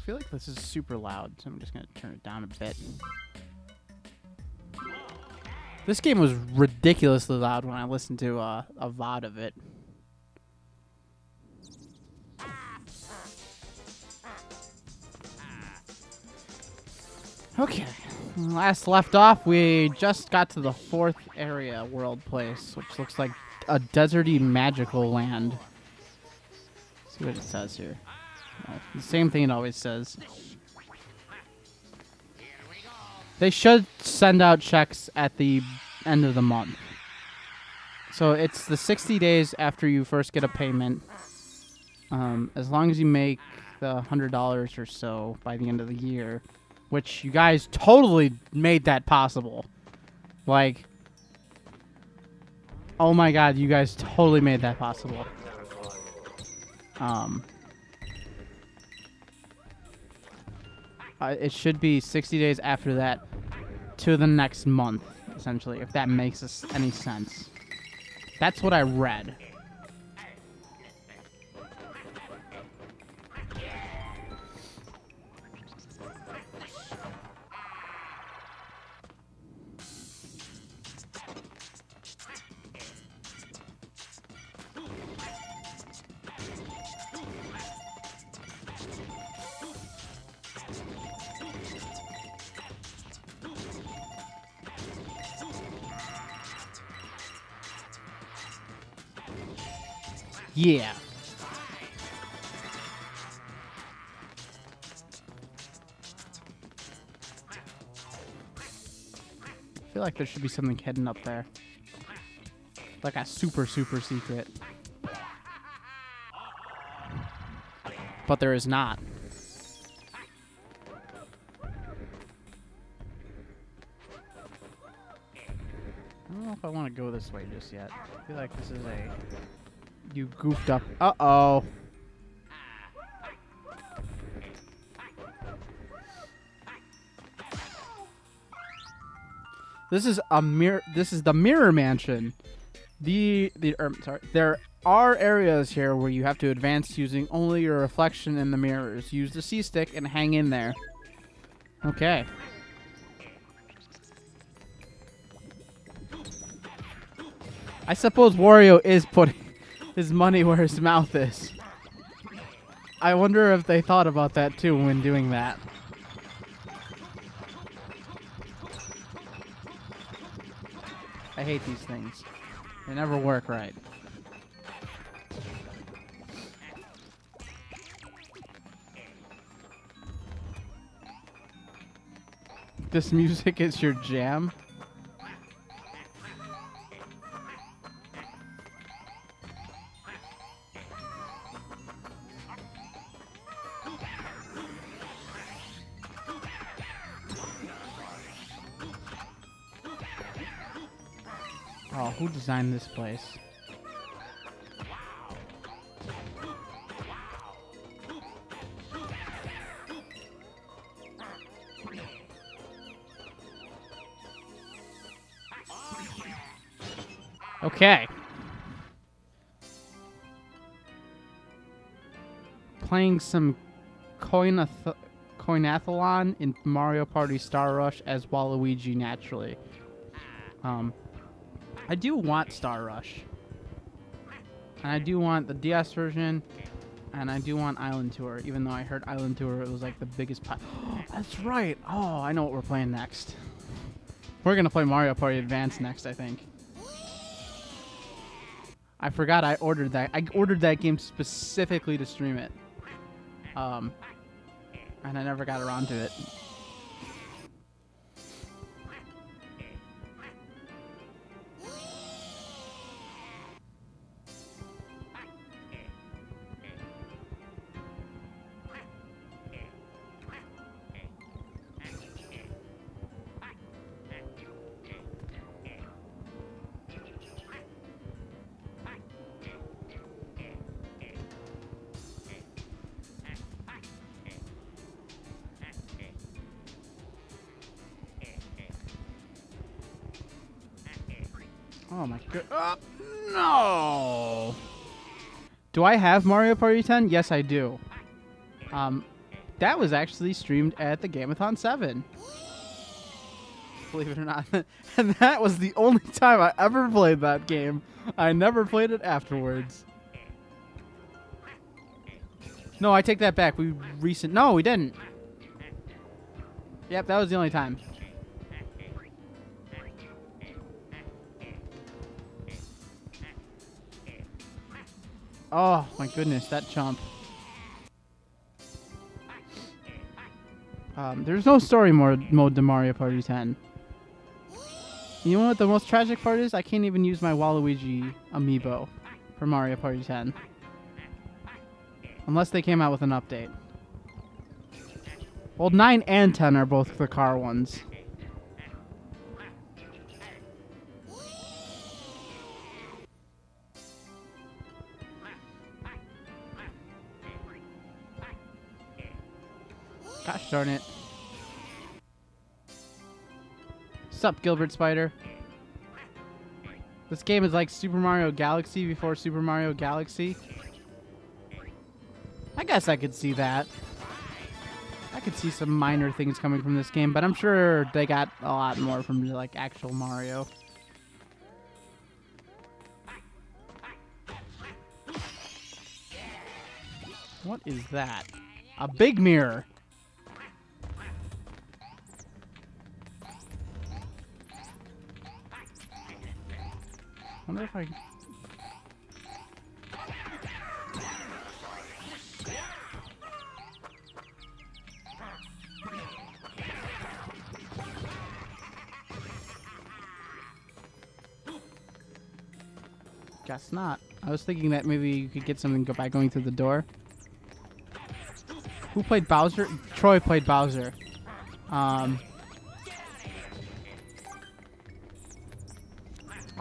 feel like this is super loud, so I'm just gonna turn it down a bit. This game was ridiculously loud when I listened to a VOD of it. Okay, last left off, we just got to the 4th area, World Place, which looks like a deserty magical land. Let's see what it says here. Oh, the same thing it always says. They should send out checks at the end of the month. So it's the 60 days after you first get a payment. As long as you make the $100 or so by the end of the year. Which you guys totally made that possible. Like, oh my god, you guys totally made that possible. It should be 60 days after that to the next month, essentially, if that makes any sense. That's what I read. Yeah. I feel like there should be something hidden up there. Like a super secret. But there is not. I don't know if I want to go this way just yet. I feel like this is a... You goofed up. Uh-oh. This is a mirror. This is the mirror mansion. Sorry. There are areas here where you have to advance using only your reflection in the mirrors. Use the C-stick and hang in there. Okay. I suppose Wario is putting his money where his mouth is. I wonder if they thought about that too when doing that. I hate these things. They never work right. This music is your jam? Oh, who designed this place? Okay. Playing some coinathlon in Mario Party Star Rush as Waluigi naturally. I do want Star Rush. And I do want the DS version. And I do want Island Tour, even though I heard Island Tour, it was like the biggest pie. That's right. Oh, I know what we're playing next. We're going to play Mario Party Advance next, I think. I forgot I ordered that. I ordered that game specifically to stream it. And I never got around to it. Oh my god. No! Do I have Mario Party 10? Yes, I do. That was actually streamed at the Gameathon 7. Believe it or not. And that was the only time I ever played that game. I never played it afterwards. No, I take that back. No, we didn't. Yep, that was the only time. Oh, my goodness, that chomp. There's no story mode to Mario Party 10. You know what the most tragic part is? I can't even use my Waluigi amiibo for Mario Party 10. Unless they came out with an update. Well, 9 and 10 are both the car ones. Gosh darn it. Sup, Gilbert Spider? This game is like Super Mario Galaxy before Super Mario Galaxy. I guess I could see that. I could see some minor things coming from this game, but I'm sure they got a lot more from like actual Mario. What is that? A big mirror. I wonder if I... Guess not. I was thinking that maybe you could get something by going through the door. Who played Bowser? Troy played Bowser. I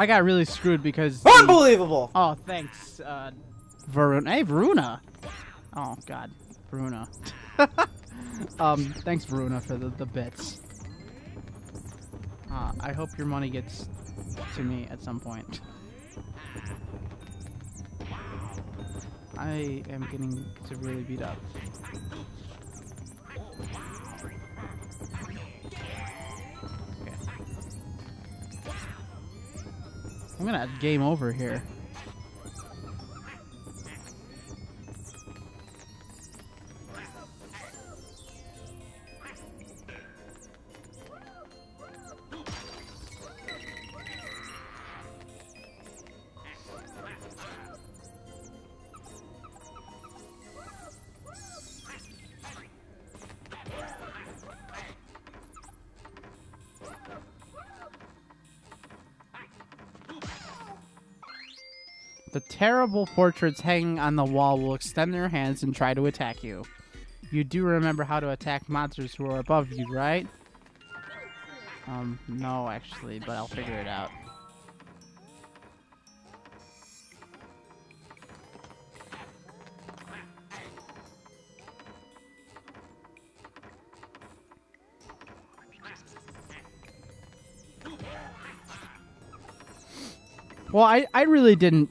got really screwed because... Unbelievable! Oh, thanks, Varuna. Hey, Varuna! Oh, God. Varuna. Thanks, Varuna, for the bits. I hope your money gets to me at some point. I am getting severely beat up. Okay. I'm gonna game over here. The terrible portraits hanging on the wall will extend their hands and try to attack you. You do remember how to attack monsters who are above you, right? No, actually, but I'll figure it out. Well, I really didn't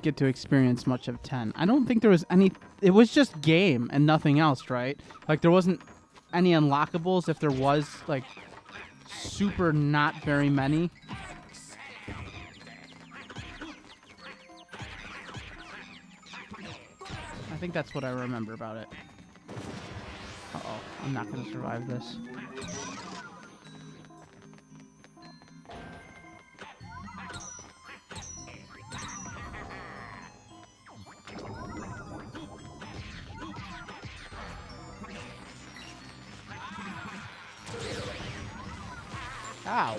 get to experience much of 10. I don't think there was any... It was just game and nothing else, right? Like, there wasn't any unlockables. If there was, like, super not very many. I think that's what I remember about it. Uh-oh. I'm not going to survive this. Ow.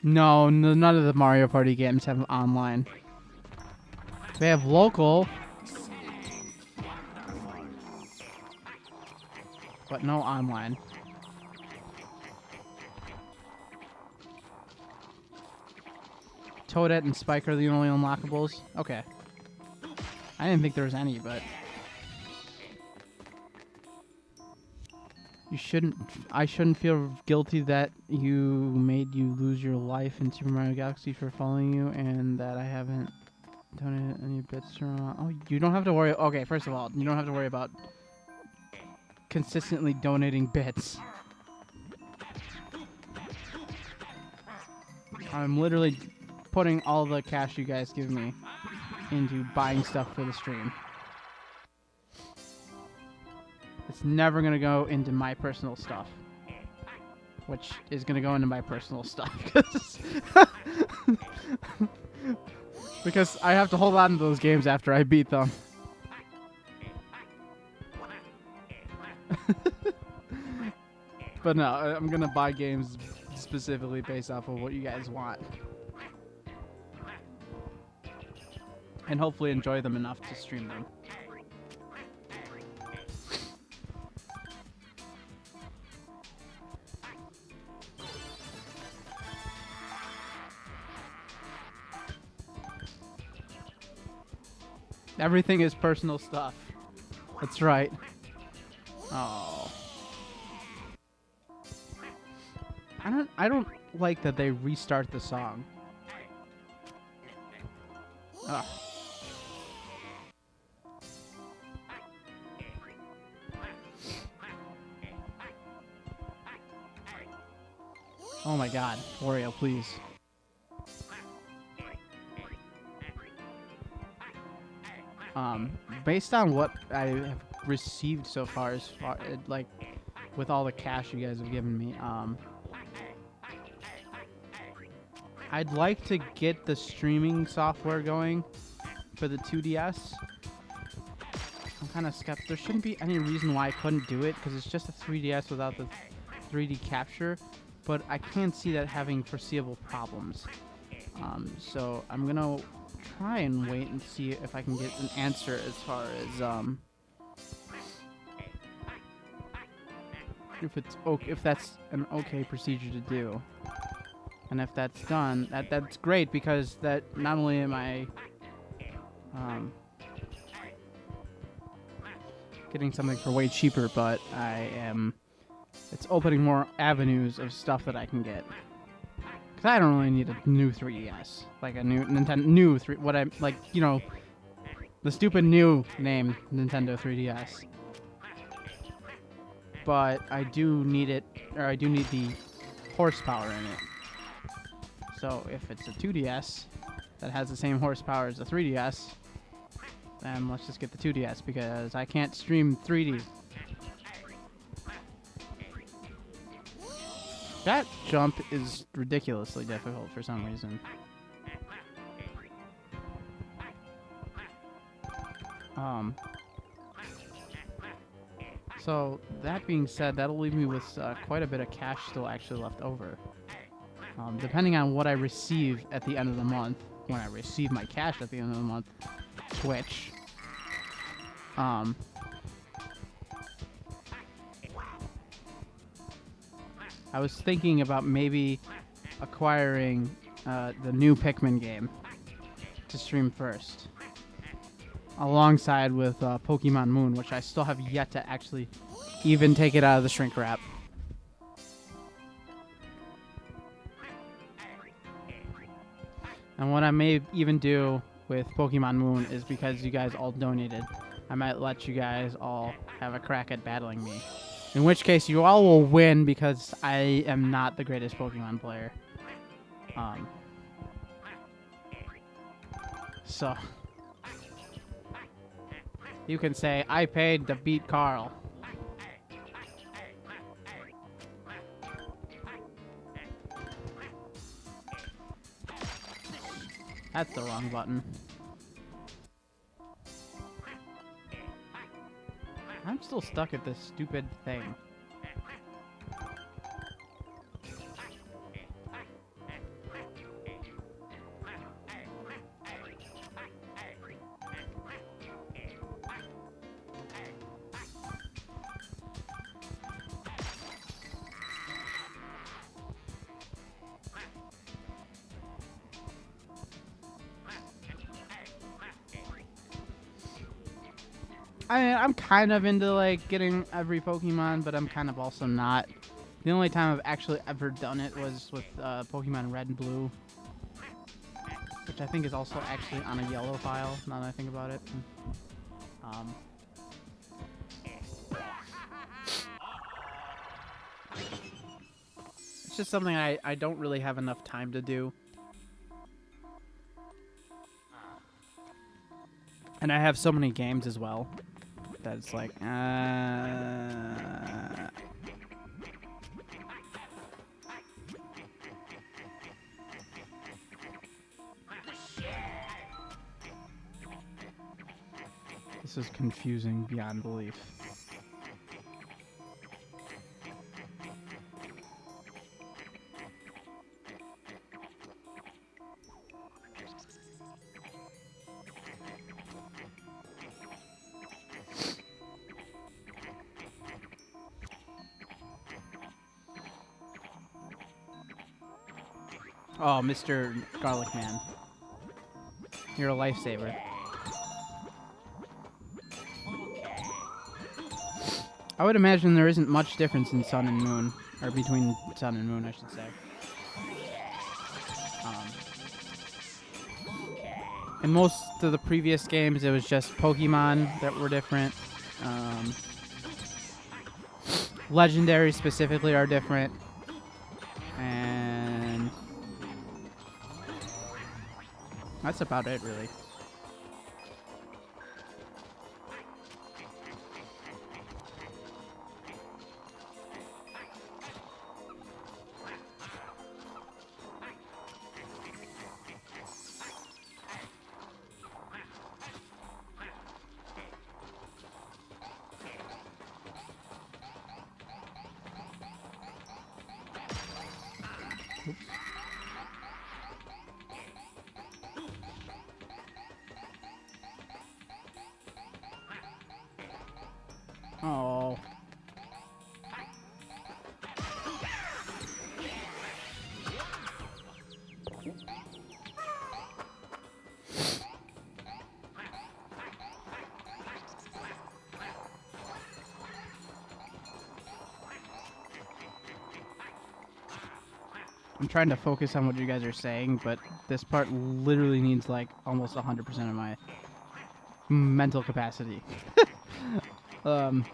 No, none of the Mario Party games have online. They have local. but no online. Toadette and Spike are the only unlockables? Okay. I didn't think there was any, but... I shouldn't feel guilty that you made you lose your life in Super Mario Galaxy for following you, and that I haven't donated any bits from... Oh, you don't have to worry... Okay, first of all, you don't have to worry about consistently donating bits. I'm literally putting all the cash you guys give me into buying stuff for the stream. It's never going to go into my personal stuff. Which is going to go into my personal stuff. Because I have to hold on to those games after I beat them. But no, I'm going to buy games specifically based off of what you guys want. And hopefully enjoy them enough to stream them. Everything is personal stuff. That's right. Oh. I don't like that they restart the song. Ugh. Oh my god, Wario, please. Based on what I have received so far, like, with all the cash you guys have given me, I'd like to get the streaming software going for the 2DS. I'm kind of skeptical. There shouldn't be any reason why I couldn't do it, because it's just a 3DS without the 3D capture, but I can't see that having foreseeable problems. So I'm gonna try and wait and see if I can get an answer as far as if that's an okay procedure to do. And if that's done, that's great, because that not only am I getting something for way cheaper, but it's opening more avenues of stuff that I can get. Cause I don't really need a new 3DS, like a new Nintendo the stupid new name Nintendo 3DS. But I do need it, or I do need the horsepower in it. So if it's a 2DS that has the same horsepower as a 3DS, then let's just get the 2DS, because I can't stream 3D. That jump is ridiculously difficult for some reason. So that being said, that'll leave me with quite a bit of cash still actually left over. Depending on what I receive at the end of the month, when I receive my cash at the end of the month, Twitch. I was thinking about maybe acquiring the new Pikmin game to stream first, alongside with Pokemon Moon, which I still have yet to actually even take it out of the shrink wrap. And what I may even do with Pokemon Moon is, because you guys all donated, I might let you guys all have a crack at battling me. In which case, you all will win, because I am not the greatest Pokemon player. So you can say, I paid to beat Carl. That's the wrong button. I'm still stuck at this stupid thing. I'm kind of into like getting every Pokemon, but I'm kind of also not. The only time I've actually ever done it was with Pokemon Red and Blue, which I think is also actually on a yellow file, now that I think about it. It's just something I don't really have enough time to do. And I have so many games as well that it's like, this is confusing beyond belief. Oh, Mr. Garlic Man. You're a lifesaver. I would imagine there isn't much difference in Sun and Moon, or between Sun and Moon, I should say. In most of the previous games, it was just Pokemon that were different. Legendaries specifically are different. And that's about it, really. Oh. I'm trying to focus on what you guys are saying, but this part literally needs like almost 100% of my mental capacity. Come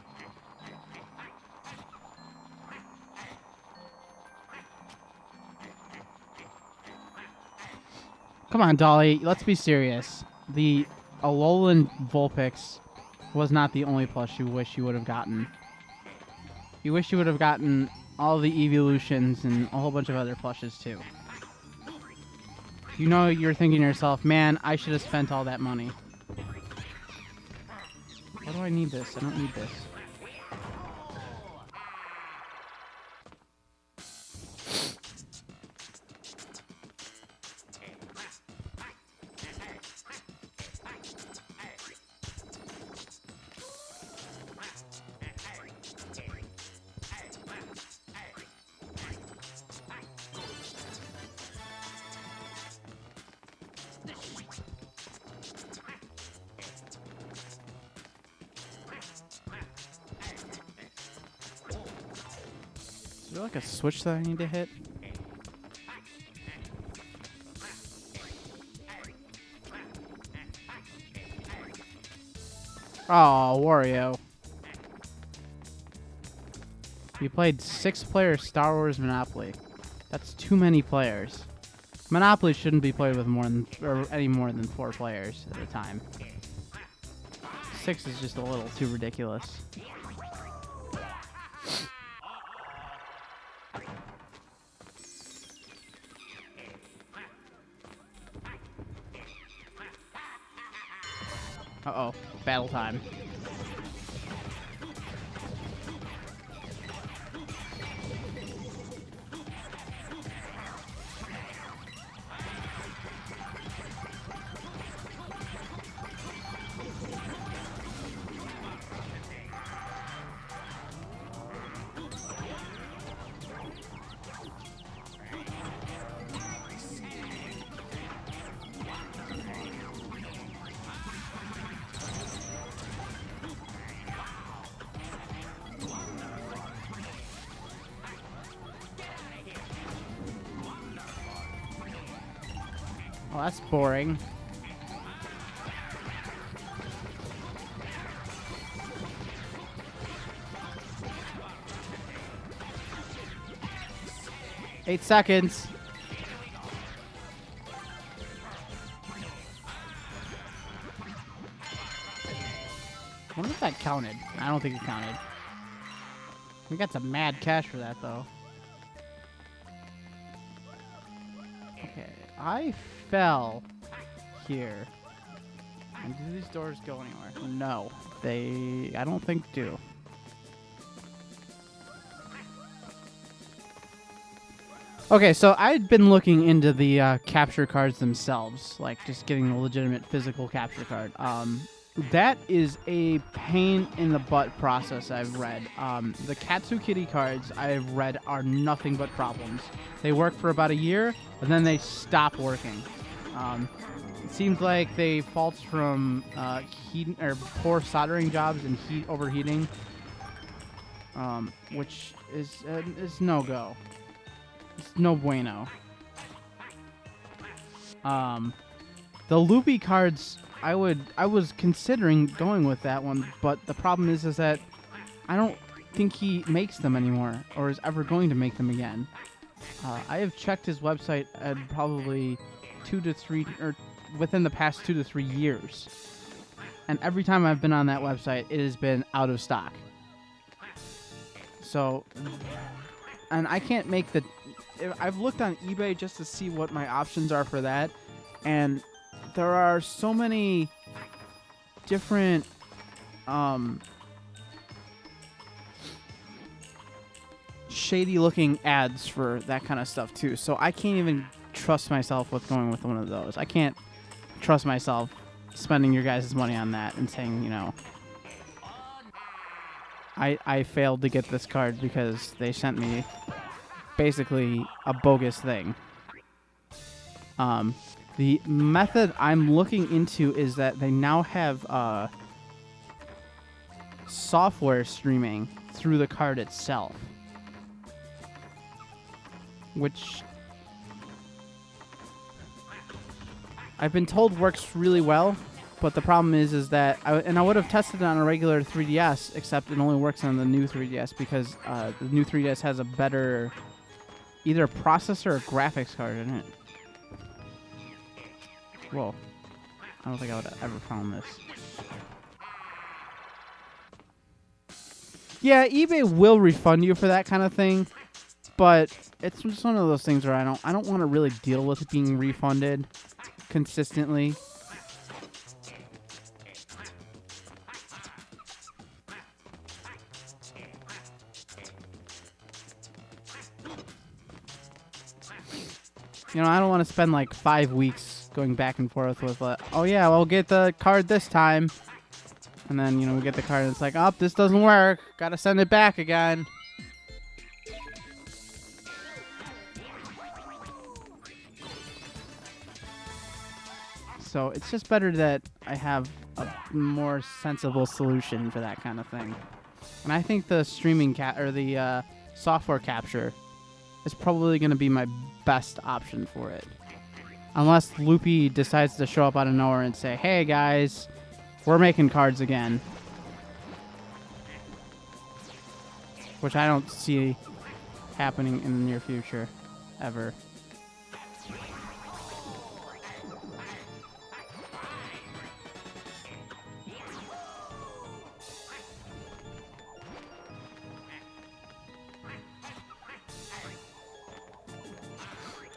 on, Dolly. Let's be serious. The Alolan Vulpix was not the only plush you wish you would have gotten. You wish you would have gotten all the evolutions and a whole bunch of other plushes too. You know you're thinking to yourself, man, I should have spent all that money. Why do I need this? I don't need this. Is there like a switch that I need to hit? Oh, Wario. You played 6-player Star Wars Monopoly. That's too many players. Monopoly shouldn't be played with any more than 4 players at a time. 6 is just a little too ridiculous. Uh-oh. Battle time. Well, that's boring. Eight seconds. I wonder if that counted. I don't think it counted. We got some mad cash for that, though. Okay, I fell here. And do these doors go anywhere? No, they, I don't think do. Okay, so I'd been looking into the capture cards themselves, like just getting a legitimate physical capture card. That is a pain in the butt process, I've read. The Katsu Kitty cards I've read are nothing but problems. They work for about a year, and then they stop working. It seems like they faults from heat or poor soldering jobs and heat overheating, which is no go. It's no bueno. The loopy cards, I was considering going with that one, but the problem is that I don't think he makes them anymore or is ever going to make them again. I have checked his website at probably 2 to 3 or within the past 2 to 3 years. And every time I've been on that website, it has been out of stock. So, and I can't make the, I've looked on eBay just to see what my options are for that, and there are so many different shady looking ads for that kind of stuff too. So I can't even trust myself with going with one of those. I can't trust myself spending your guys' money on that and saying, you know, I failed to get this card because they sent me basically a bogus thing. The method I'm looking into is that they now have software streaming through the card itself, which I've been told works really well. But the problem is that I would have tested it on a regular 3DS, except it only works on the new 3DS because the new 3DS has a better either a processor or graphics card in it. Whoa. I don't think I would have ever found this. Yeah, eBay will refund you for that kind of thing, but it's just one of those things where I don't want to really deal with it being refunded consistently. You know, I don't want to spend like 5 weeks going back and forth with, oh yeah, we'll get the card this time. And then, you know, we get the card and it's like, oh, this doesn't work. Gotta send it back again. So it's just better that I have a more sensible solution for that kind of thing. And I think the streaming or the software capture is probably going to be my best option for it. Unless Loopy decides to show up out of nowhere and say, hey guys, we're making cards again. Which I don't see happening in the near future, ever.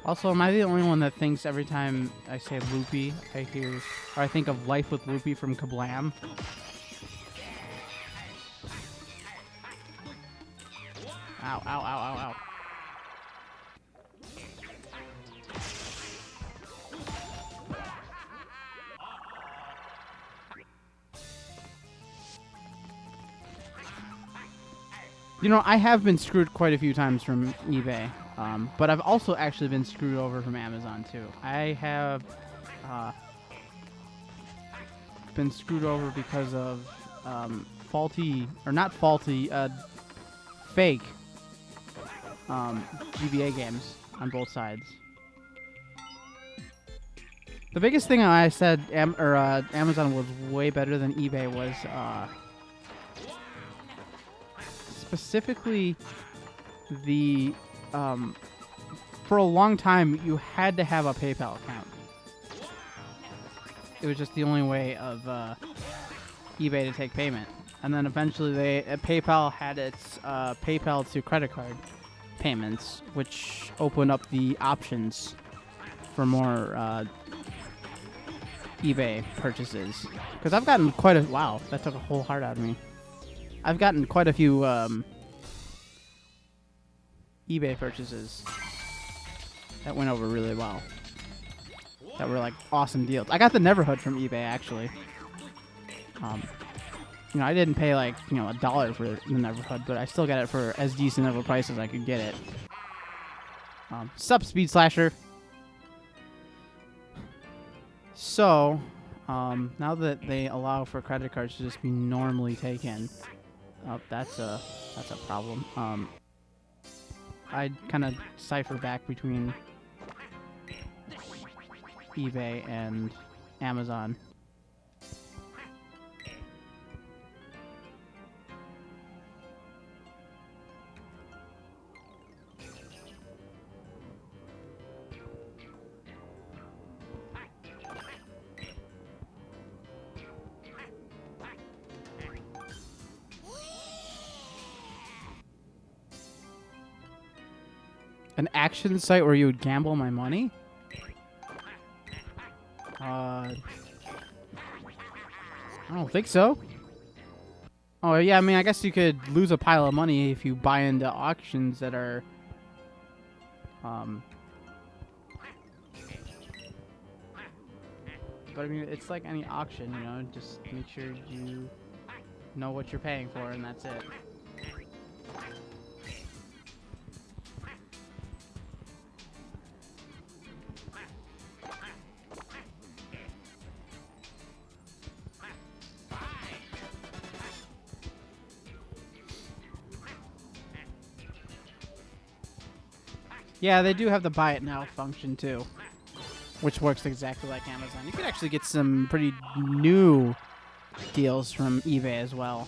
Also, am I the only one that thinks every time I say Loopy, I hear, or I think of Life with Loopy from Kablam? Ow, ow, ow, ow, ow. You know, I have been screwed quite a few times from eBay. But I've also actually been screwed over from Amazon, too. I have been screwed over because of faulty, or not faulty, fake GBA games on both sides. The biggest thing I said Amazon was way better than eBay was specifically the for a long time you had to have a PayPal account. It was just the only way of eBay to take payment. And then eventually PayPal had its PayPal to credit card payments, which opened up the options for more eBay purchases. Because I've gotten quite a... Wow, that took a whole heart out of me. I've gotten quite a few eBay purchases that went over really well. That were like awesome deals. I got the Neverhood from eBay, actually. You know, I didn't pay like, you know, $1 for the Neverhood, but I still got it for as decent of a price as I could get it. Sup, Speed Slasher. So, now that they allow for credit cards to just be normally taken, that's a problem. I kind of cipher back between eBay and Amazon. An action site where you would gamble my money? I don't think so. Oh, yeah, I mean, I guess you could lose a pile of money if you buy into auctions that are... But, I mean, it's like any auction, you know? Just make sure you know what you're paying for, and that's it. Yeah, they do have the buy it now function too, which works exactly like Amazon. You could actually get some pretty new deals from eBay as well.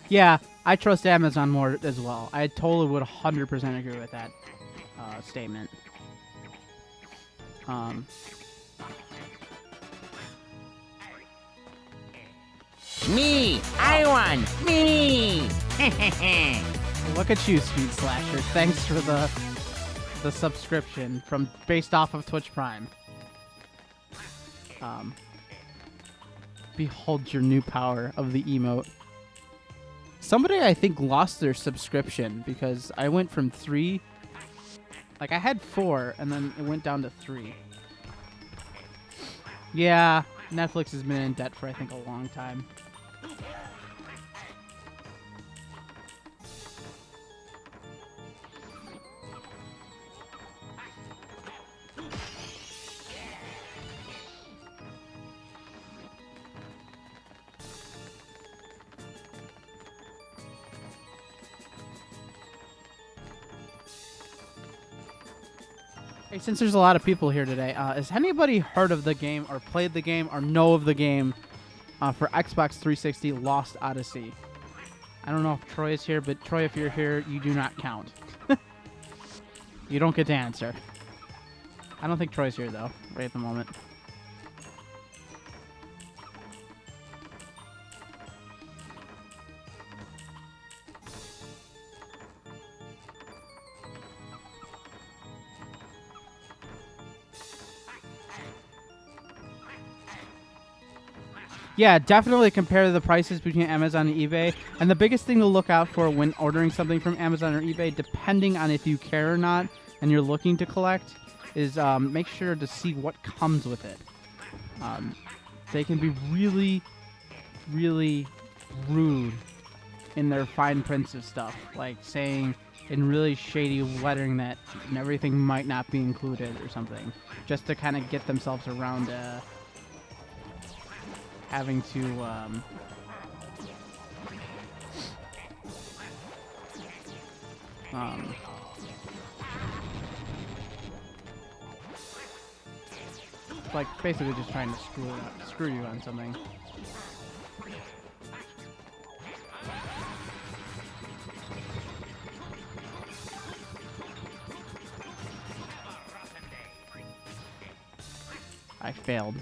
Yeah, I trust Amazon more as well. I totally would 100% agree with that statement. Me! I won! Me! Look at you, Speed Slasher. Thanks for the subscription from based off of Twitch Prime. Behold your new power of the emote. Somebody, I think, lost their subscription because I went from 3... Like, I had 4, and then it went down to 3. Yeah, Netflix has been in debt for, I think, a long time. Hey, since there's a lot of people here today, has anybody heard of the game or played the game or know of the game for Xbox 360 Lost Odyssey? I don't know if Troy is here, but Troy, if you're here, you do not count. You don't get to answer. I don't think Troy's here, though, right at the moment. Yeah, definitely compare the prices between Amazon and eBay. And the biggest thing to look out for when ordering something from Amazon or eBay, depending on if you care or not and you're looking to collect, is make sure to see what comes with it. They can be really, really rude in their fine prints of stuff, like saying in really shady lettering that everything might not be included or something, just to kind of get themselves around having to like basically just trying to screw you on something. I failed.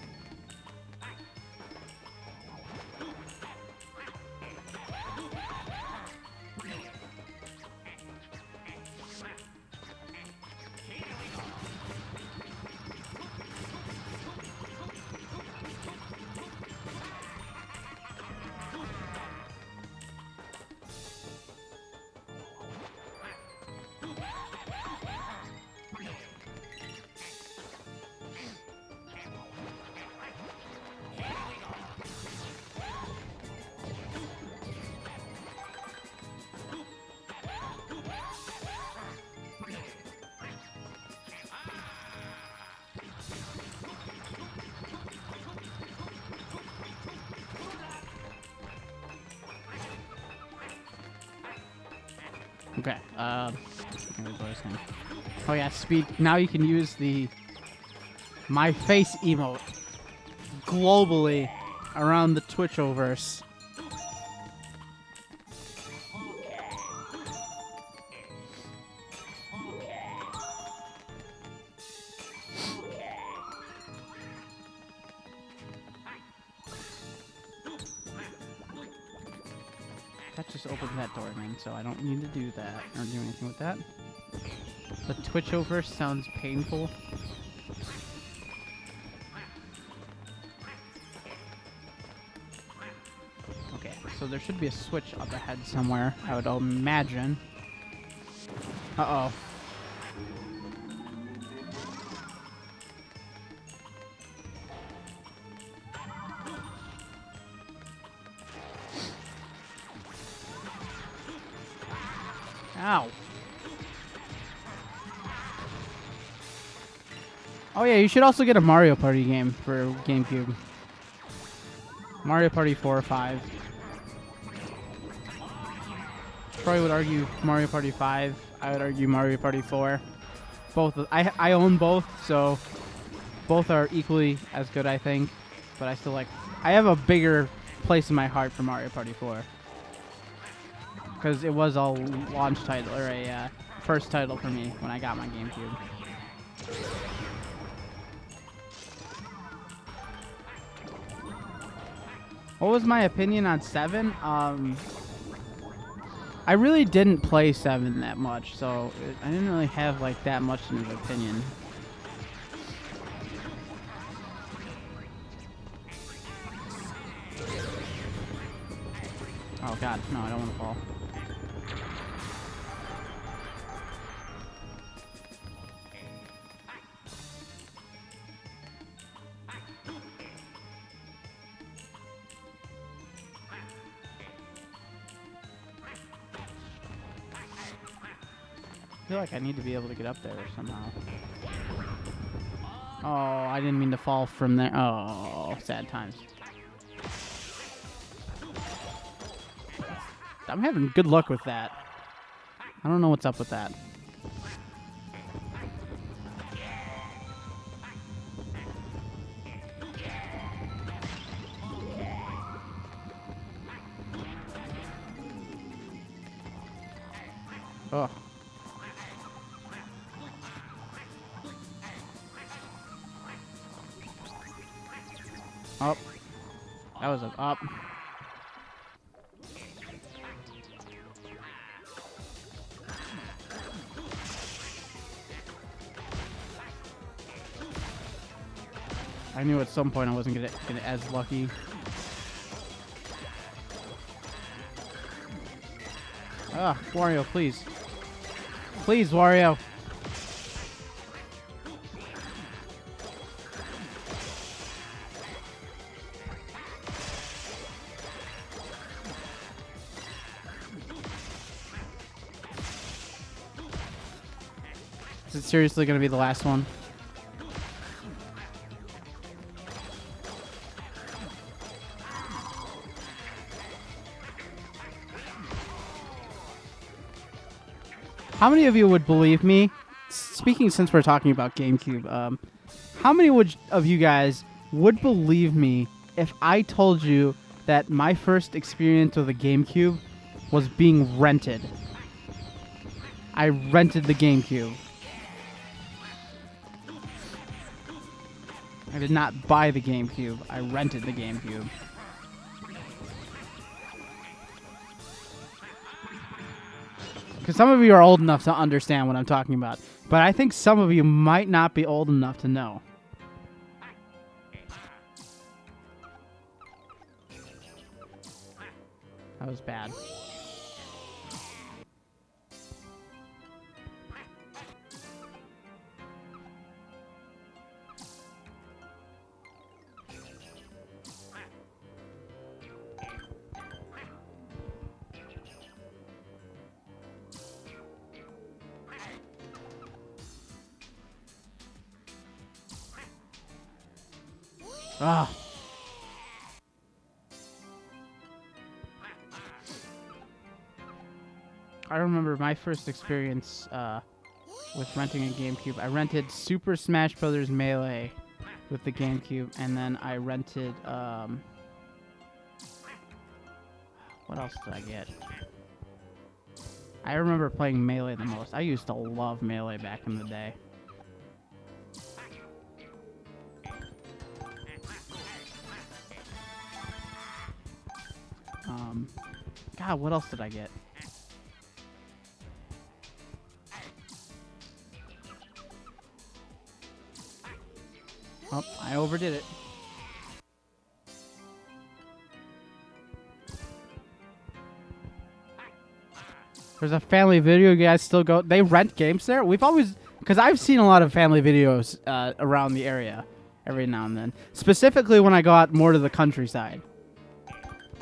Okay, oh yeah, speed. Now you can use the my face emote globally around the Twitchoverse. That just opened that door, man, so I don't need to do that or do anything with that. The Twitchoverse sounds painful. Okay, so there should be a switch up ahead somewhere, I would imagine. Uh-oh. Ow. Oh yeah, you should also get a Mario Party game for GameCube. Mario Party 4 or 5. Troy would argue Mario Party 5. I would argue Mario Party 4. I own both, so both are equally as good, I think. But I still like... I have a bigger place in my heart for Mario Party 4. Because it was a launch title, or a first title for me when I got my GameCube. What was my opinion on 7? I really didn't play 7 that much, so I didn't really have like that much of an opinion. Oh god, no, I don't want to fall. I feel like I need to be able to get up there somehow. Oh, I didn't mean to fall from there. Oh, sad times. I'm having good luck with that. I don't know what's up with that. Oh. Up. That was an up. I knew at some point I wasn't gonna get as lucky. Ah, Wario, please. Please, Wario. it seriously going to be the last one? How many of you would believe me? Speaking since we're talking about GameCube, how many of you guys would believe me if I told you that my first experience with a GameCube was being rented? I rented the GameCube. I did not buy the GameCube. I rented the GameCube. Because some of you are old enough to understand what I'm talking about. But I think some of you might not be old enough to know. That was bad. Ah. I remember my first experience with renting a GameCube. I rented Super Smash Bros. Melee with the GameCube, and then I rented what else did I get? I remember playing Melee the most. I used to love Melee back in the day. God, what else did I get? Oh, I overdid it. There's a Family Video. You guys still go? They rent games there? We've always... Because I've seen a lot of Family Videos around the area every now and then. Specifically when I go out more to the countryside.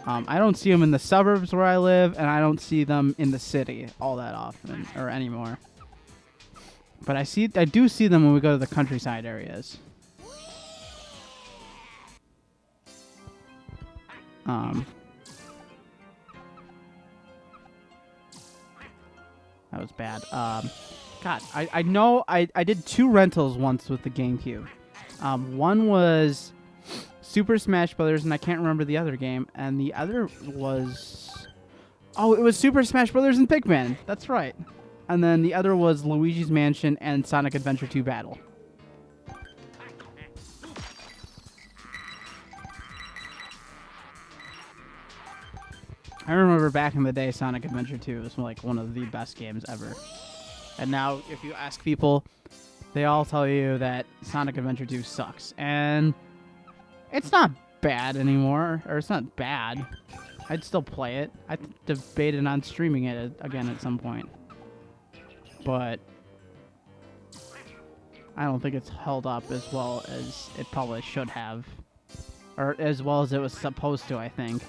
I don't see them in the suburbs where I live, and I don't see them in the city all that often, or anymore. But I do see them when we go to the countryside areas. That was bad. God, I know I did 2 rentals once with the GameCube. One was Super Smash Brothers, and I can't remember the other game. And the other was... Oh, it was Super Smash Brothers and Pikmin. That's right. And then the other was Luigi's Mansion and Sonic Adventure 2 Battle. I remember back in the day, Sonic Adventure 2 was like one of the best games ever. And now, if you ask people, they all tell you that Sonic Adventure 2 sucks. And it's not bad anymore, or it's not bad. I'd still play it. I debated on streaming it again at some point. But I don't think it's held up as well as it probably should have. Or as well as it was supposed to, I think.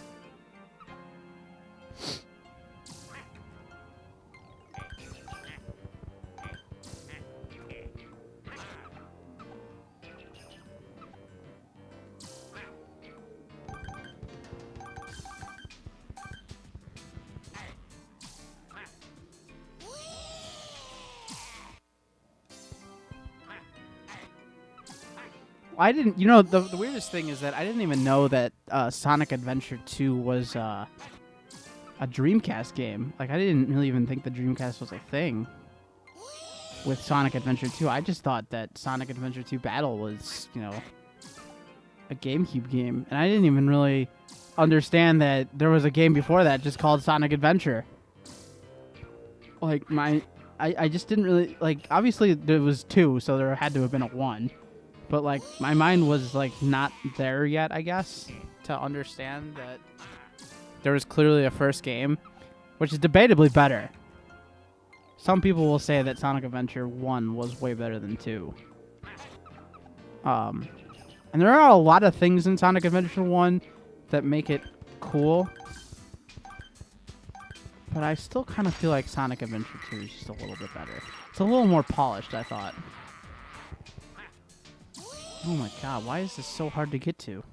I didn't, you know, the weirdest thing is that I didn't even know that Sonic Adventure 2 was a Dreamcast game. Like, I didn't really even think the Dreamcast was a thing with Sonic Adventure 2. I just thought that Sonic Adventure 2 Battle was, you know, a GameCube game. And I didn't even really understand that there was a game before that just called Sonic Adventure. Like, I just didn't really, like, obviously there was 2, so there had to have been a 1. But, like, my mind was, like, not there yet, I guess, to understand that there was clearly a first game, which is debatably better. Some people will say that Sonic Adventure 1 was way better than 2. And there are a lot of things in Sonic Adventure 1 that make it cool. But I still kind of feel like Sonic Adventure 2 is just a little bit better. It's a little more polished, I thought. Oh my god, why is this so hard to get to?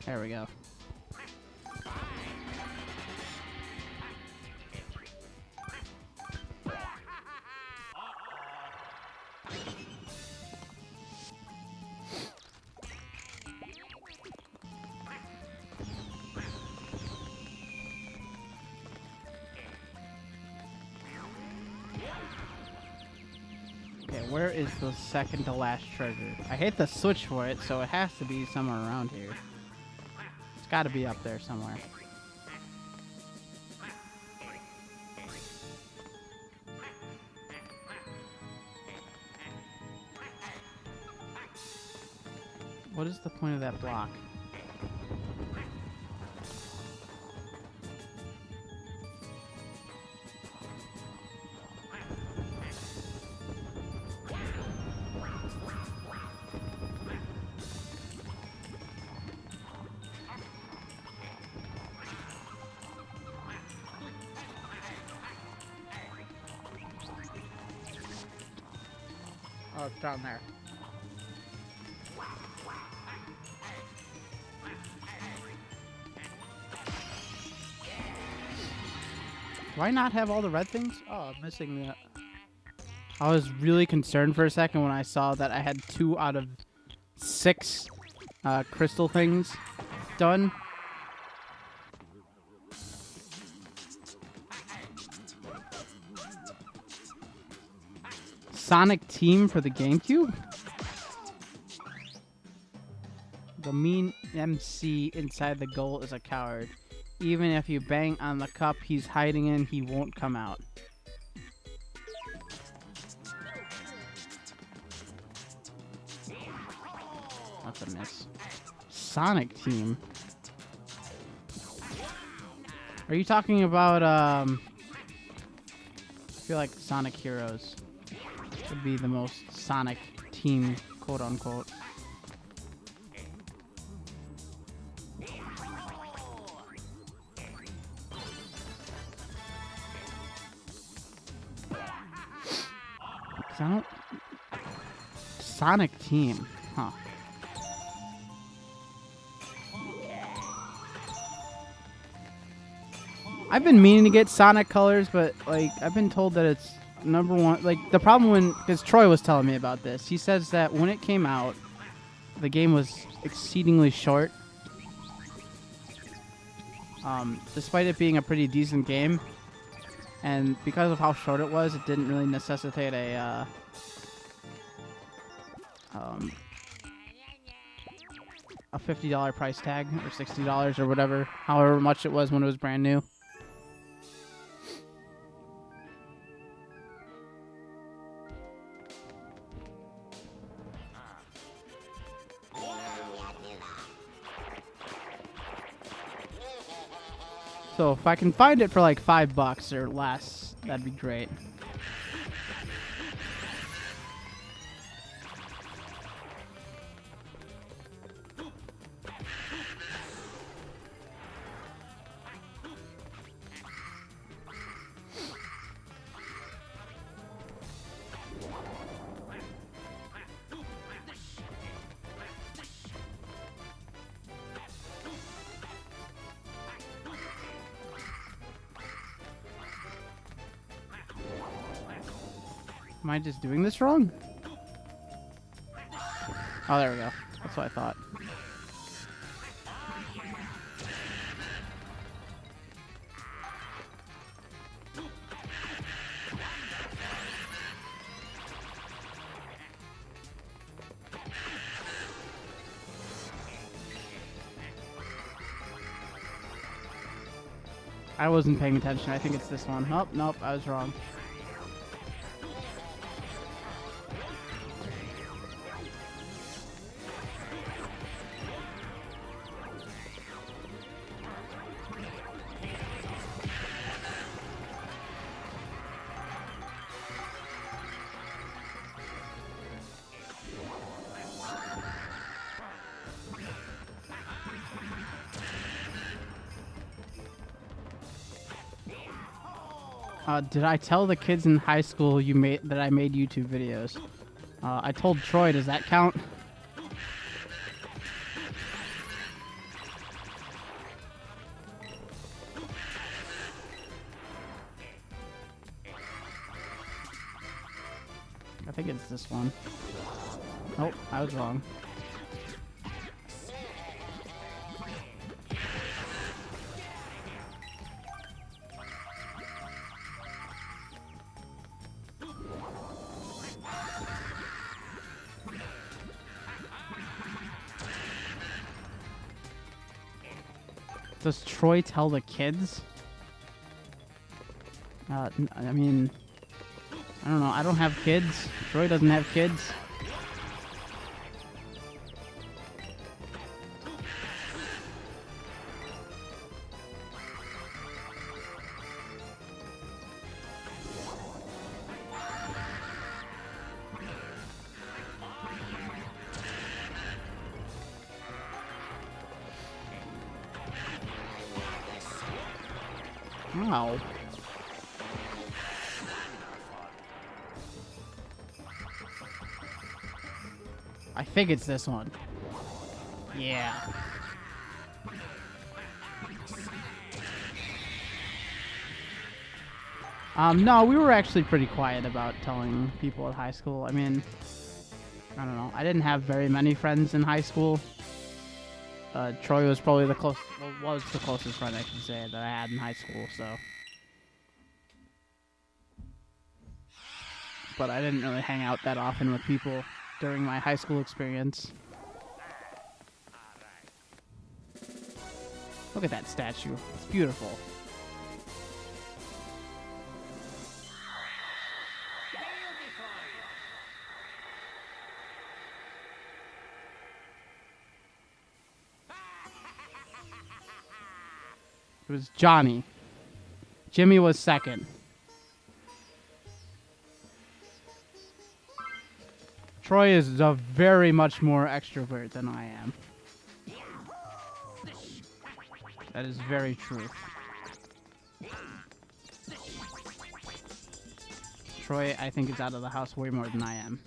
There we go. Okay, where is the second to last treasure? I hate the switch for it, so it has to be somewhere around here. It's got to be up there somewhere. What is the point of that block? Oh, it's down there. Do I not have all the red things? Oh, I'm missing that. I was really concerned for a second when I saw that I had 2 out of 6 crystal things done. Sonic Team for the GameCube? The mean MC inside the goal is a coward. Even if you bang on the cup he's hiding in, he won't come out. That's a miss. Sonic Team? Are you talking about, I feel like Sonic Heroes would be the most Sonic Team, quote-unquote. I don't... Sonic Team, huh? I've been meaning to get Sonic Colors, but like I've been told that it's #1. Like the problem when, because Troy was telling me about this, he says that when it came out, the game was exceedingly short. Despite it being a pretty decent game. And because of how short it was, it didn't really necessitate a $50 price tag or $60 or whatever, however much it was when it was brand new. So if I can find it for like $5 or less, that'd be great. Am I just doing this wrong? Oh, there we go. That's what I thought. I wasn't paying attention. I think it's this one. Oh, nope, I was wrong. Did I tell the kids in high school that I made YouTube videos? I told Troy. Does that count? I think it's this one. Nope, I was wrong. Does Troy tell the kids? I mean, I don't know. I don't have kids. Troy doesn't have kids. Wow. I think it's this one. Yeah. No, we were actually pretty quiet about telling people at high school. I mean, I don't know. I didn't have very many friends in high school. Troy was probably the closest friend, I should say, that I had in high school, so. But I didn't really hang out that often with people during my high school experience. Look at that statue. It's beautiful. It was Johnny. Jimmy was second. Troy is a very much more extrovert than I am. That is very true. Troy, I think, is out of the house way more than I am.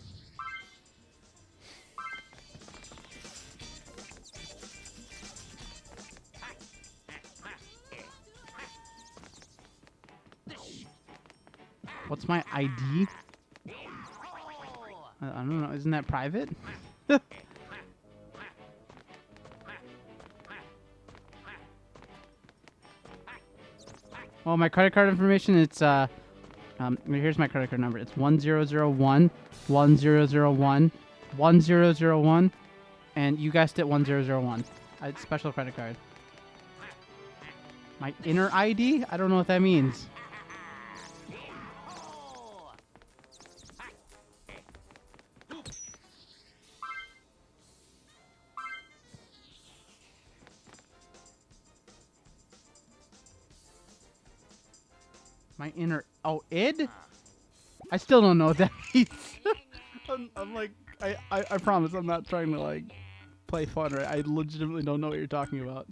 What's my ID? I don't know. Isn't that private? Well, my credit card information, it's here's my credit card number. It's 1001 1001 1001, and you guessed it, 1001. It's special credit card. My inner ID? I don't know what that means. My inner... Oh, id? I still don't know what that means. I'm like... I promise I'm not trying to, like, play fun, right? I legitimately don't know what you're talking about.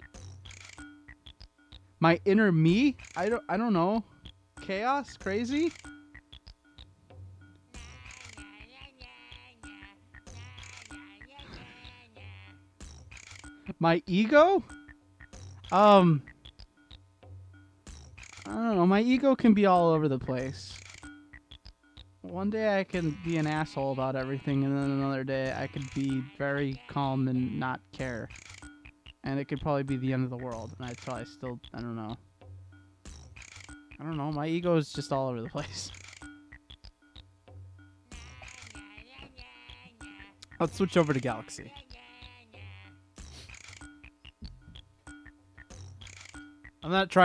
My inner me? I don't know. Chaos? Crazy? My ego? I don't know. My ego can be all over the place. One day I can be an asshole about everything, and then another day I could be very calm and not care. And it could probably be the end of the world, and I'd probably still... I don't know. I don't know. My ego is just all over the place. Let's switch over to Galaxy. I'm not trying